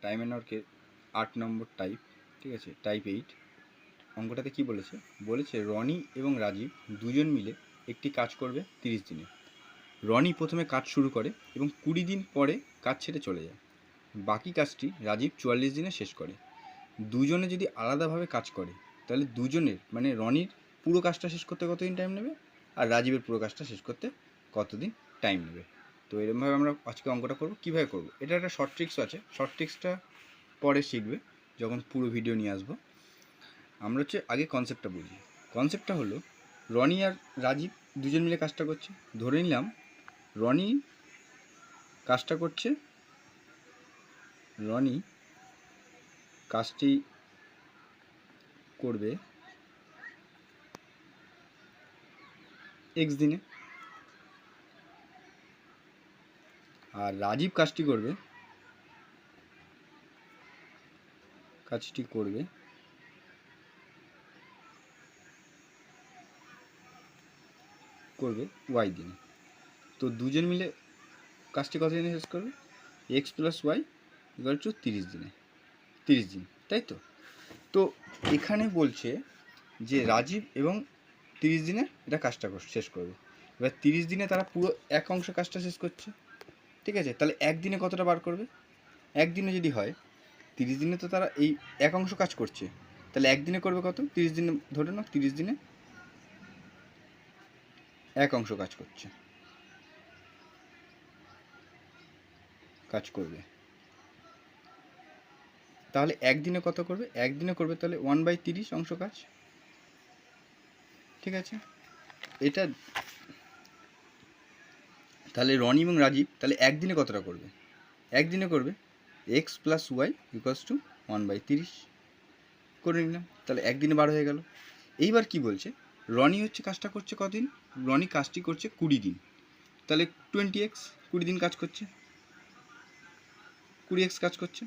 Time and ওয়ার্কের 8 নম্বর type, ঠিক আছে, টাইপ 8। অঙ্কটাতে কি বলেছে? বলেছে রনি এবং রাজীব দুজন মিলে একটি কাজ করবে 30 দিনে। রনি প্রথমে কাজ শুরু করে এবং 20 দিন পরে কাজ ছেড়ে চলে যায়। বাকি কাজটি রাজীব 44 দিনে শেষ করে। দুজনে যদি আলাদাভাবে কাজ করে তাহলে দুজনের মানে রনির পুরো কাজটা শেষ করতে কতদিন টাইম নেবে আর রাজীবের পুরো কাজটা শেষ করতে কতদিন টাইম নেবে। তো এরকমভাবে আমরা আজকে অঙ্কটা করব। কীভাবে করব? এটা একটা শর্ট ট্রিক্সও আছে, শর্ট ট্রিক্সটা পরে শিখবে যখন পুরো ভিডিও নিয়ে আসবো। আমরা হচ্ছে আগে কনসেপ্টটা বুঝি। কনসেপ্টটা হলো রনি আর রাজীব দুজন মিলে কাজটা করছে। ধরে নিলাম রনি কাজটা করছে, রনি কাজটি করবে এক্স দিনে আর রাজীব কাজটি করবে ওয়াই দিনে। তো দুজন মিলে কাজটি কত দিনে শেষ করবে? X plus y equal to 30 দিনে, 30 দিন, তাই তো? তো এখানে বলছে যে রাজীব এবং 30 দিনে এটা কাজটা শেষ করবে। এবার 30 দিনে তারা পুরো এক অংশ কাজটা শেষ করছে, ঠিক আছে? তাহলে একদিনে কতটা বার করবে? একদিনে যদি হয় 30 দিনে তো তারা এই এক অংশ কাজ করছে, তাহলে একদিনে করবে কত? 30 দিনে ধরে নাও 30 দিনে এক অংশ কাজ করবে, তাহলে একদিনে কত করবে? একদিনে করবে তাহলে 1/30 অংশ কাজ, ঠিক আছে? এটা তাহলে রনি এবং রাজীব তাহলে একদিনে কতটা করবে? একদিনে করবে x plus y equals to 1/30 করে নিলাম, তাহলে একদিনে 12 হয়ে গেল। এইবার কি বলছে? রনি হচ্ছে কাজটা করছে কদিন? রনি কাজটি করছে 20 দিন, তাহলে 20x 20 দিন কাজ করছে, 20x কাজ করছে,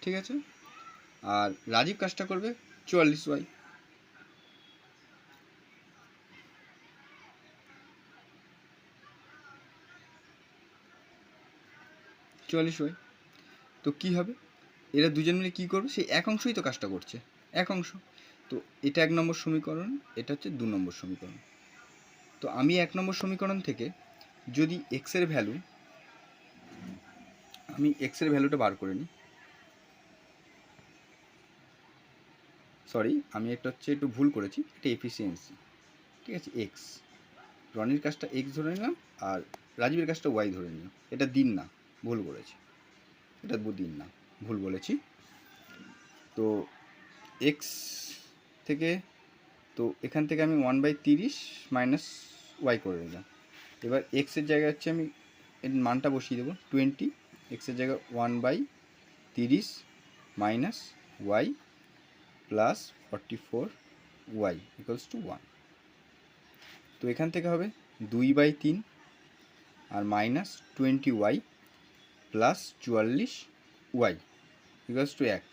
ঠিক আছে? আর রাজীব কাজটা করবে 44y, তো কী হবে? এরা দুজন মিলে কী করবে? সেই এক অংশই তো কাজটা করছে, এক অংশ। তো এটা 1 নম্বর সমীকরণ, এটা হচ্ছে 2 নম্বর সমীকরণ। তো আমি 1 নম্বর সমীকরণ থেকে যদি এক্সের ভ্যালুটা বার করে নিই, সরি আমি একটু ভুল করেছি, এটা এফিসিয়েন্সি, ঠিক আছে? এক্স, রনির কাজটা এক্স ধরে নিলাম আর রাজীবের কাজটা ওয়াই ধরে নিলাম। এটা দিন না, ভুল করেছি, এটা দিন না, ভুল বলেছি। তো এক্স থেকে, তো এখান থেকে আমি 1/30 মাইনাস ওয়াই করে নিলাম। এবার এক্সের জায়গায় হচ্ছে আমি এর মানটা বসিয়ে দেবো 20, এক্সের জায়গায় 1/30 minus Y plus 44 Y equals to 1। তো এখান থেকে হবে 2/3 আর minus 20 Y plus 44 Y equals to 1।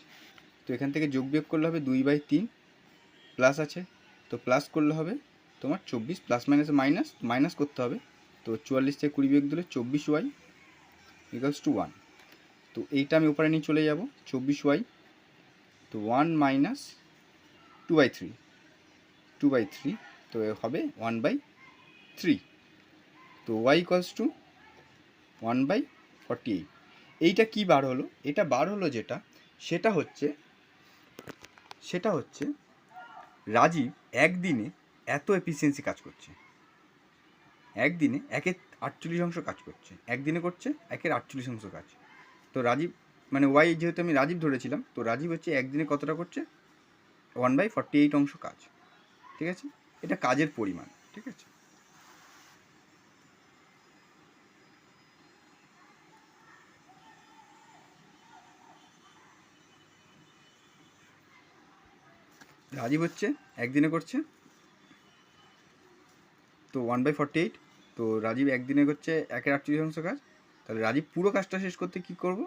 তো এখান থেকে যোগ বিয়োগ করলে হবে 2/3 প্লাস আছে, তো প্লাস করলে হবে তোমার 24, প্লাস মাইনাসে মাইনাস করতে হবে। তো 44 থেকে 20 বিয়োগ দিলে 24 ওয়াই ইকুয়ালস টু 1। তো এইটা আমি উপরে নিয়ে চলে যাব 24 ওয়াই, তো 1 মাইনাস 2/3, তো হবে 1/3। তো ওয়াই ইকুয়ালস টু 1/48। এইটা কি বার হলো? এটা বার হলো যেটা, সেটা হচ্ছে রাজীব একদিনে এত এফিসিয়েন্সি কাজ করছে, একদিনে 1/48 অংশ কাজ করছে, একদিনে করছে 1/48 অংশ কাজ। তো রাজীব মানে ওয়াই, যেহেতু আমি রাজীব ধরেছিলাম, তো রাজীব হচ্ছে একদিনে কতটা করছে? 1/48 অংশ কাজ, ঠিক আছে? এটা কাজের পরিমাণ, ঠিক আছে? রাজীব হচ্ছে একদিনে করছে তো 1/48, তো রাজীব একদিনে করছে 1/48 অংশ কাজ। তাহলে রাজীব পুরো কাজটা শেষ করতে কি করব?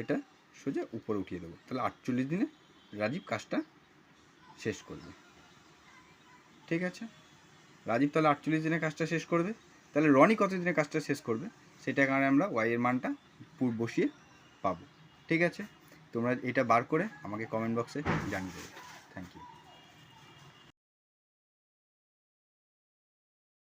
এটা সোজা উপরে উঠিয়ে দেবো, তাহলে 48 দিনে রাজীব কাজটা শেষ করবে, ঠিক আছে? রাজীব তাহলে 48 দিনে কাজটা শেষ করবে। তাহলে রনি কত দিনে কাজটা শেষ করবে সেটা কারণে আমরা ওয়াই এর মানটা বসিয়ে পাবো। ঠিক আছে, তোমরা এটা বার করে আমাকে কমেন্ট বক্সে জানিয়ে দেবে।